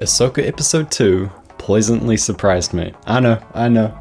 Ahsoka Episode 2 pleasantly surprised me. I know,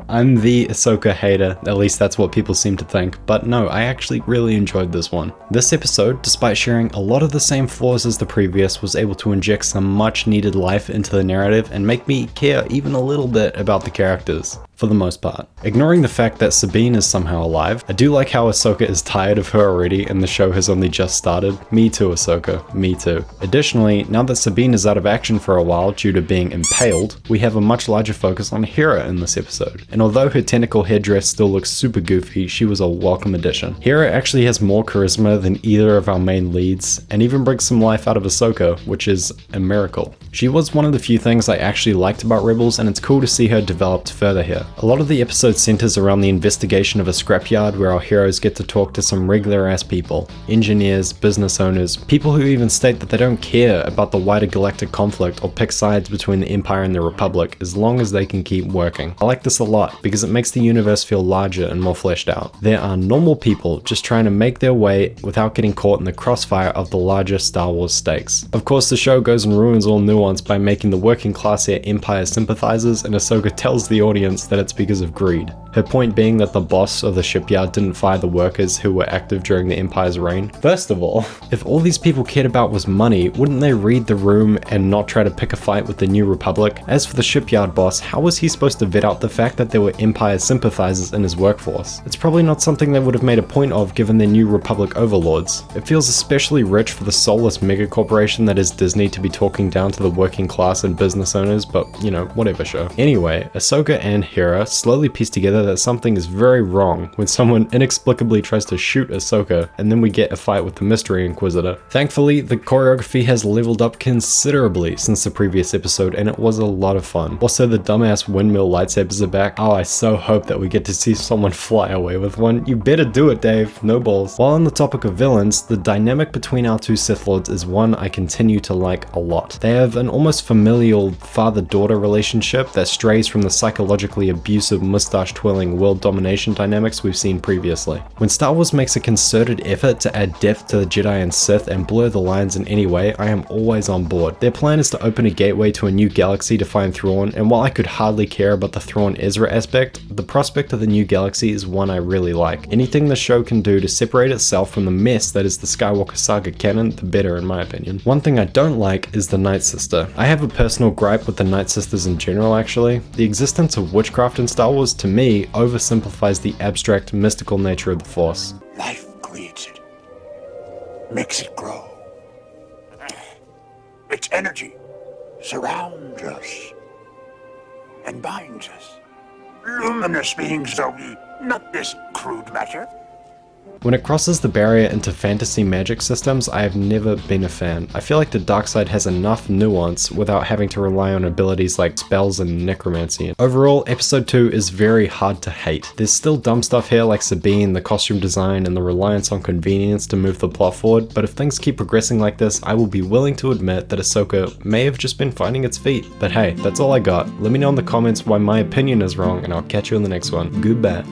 I'm the Ahsoka hater, at least that's what people seem to think, but no, I actually really enjoyed this one. This episode, despite sharing a lot of the same flaws as the previous, was able to inject some much needed life into the narrative and make me care even a little bit about the characters. For the most part. Ignoring the fact that Sabine is somehow alive, I do like how Ahsoka is tired of her already and the show has only just started. Me too, Ahsoka, me too. Additionally, now that Sabine is out of action for a while due to being impaled, we have a much larger focus on Hera in this episode. And although her tentacle headdress still looks super goofy, she was a welcome addition. Hera actually has more charisma than either of our main leads, and even brings some life out of Ahsoka, which is a miracle. She was one of the few things I actually liked about Rebels, and it's cool to see her developed further here. A lot of the episode centers around the investigation of a scrapyard where our heroes get to talk to some regular ass people. Engineers, business owners, people who even state that they don't care about the wider galactic conflict or pick sides between the Empire and the Republic as long as they can keep working. I like this a lot because it makes the universe feel larger and more fleshed out. There are normal people just trying to make their way without getting caught in the crossfire of the larger Star Wars stakes. Of course, the show goes and ruins all nuance by making the working class here Empire sympathizers, and Ahsoka tells the audience that it's because of greed. Her point being that the boss of the shipyard didn't fire the workers who were active during the Empire's reign. First of all, if all these people cared about was money, wouldn't they read the room and not try to pick a fight with the New Republic? As for the shipyard boss, how was he supposed to vet out the fact that there were Empire sympathizers in his workforce? It's probably not something they would have made a point of given their New Republic overlords. It feels especially rich for the soulless megacorporation that is Disney to be talking down to the working class and business owners, but you know, whatever show. Anyway, Ahsoka and Hera slowly piece together that something is very wrong when someone inexplicably tries to shoot Ahsoka, and then we get a fight with the Mystery Inquisitor. Thankfully, the choreography has leveled up considerably since the previous episode, and it was a lot of fun. Also, the dumbass windmill lightsabers are back. Oh, I so hope that we get to see someone fly away with one. You better do it, Dave. No balls. While on the topic of villains, the dynamic between our two Sith Lords is one I continue to like a lot. They have an almost familial father-daughter relationship that strays from the psychologically abusive mustache-twirling world domination dynamics we've seen previously. When Star Wars makes a concerted effort to add depth to the Jedi and Sith and blur the lines in any way, I am always on board. Their plan is to open a gateway to a new galaxy to find Thrawn, and while I could hardly care about the Thrawn Ezra aspect, the prospect of the new galaxy is one I really like. Anything the show can do to separate itself from the mess that is the Skywalker saga canon, the better in my opinion. One thing I don't like is the Night Sister. I have a personal gripe with the Night Sisters in general actually. The existence of witchcraft in Star Wars to me oversimplifies the abstract, mystical nature of the Force. Life creates it, makes it grow. Its energy surrounds us and binds us. Luminous beings are we, not this crude matter. When it crosses the barrier into fantasy magic systems, I have never been a fan. I feel like the dark side has enough nuance without having to rely on abilities like spells and necromancy. Overall, episode 2 is very hard to hate. There's still dumb stuff here like Sabine, the costume design, and the reliance on convenience to move the plot forward, but if things keep progressing like this, I will be willing to admit that Ahsoka may have just been finding its feet. But hey, that's all I got. Let me know in the comments why my opinion is wrong, and I'll catch you in the next one. Goodbye.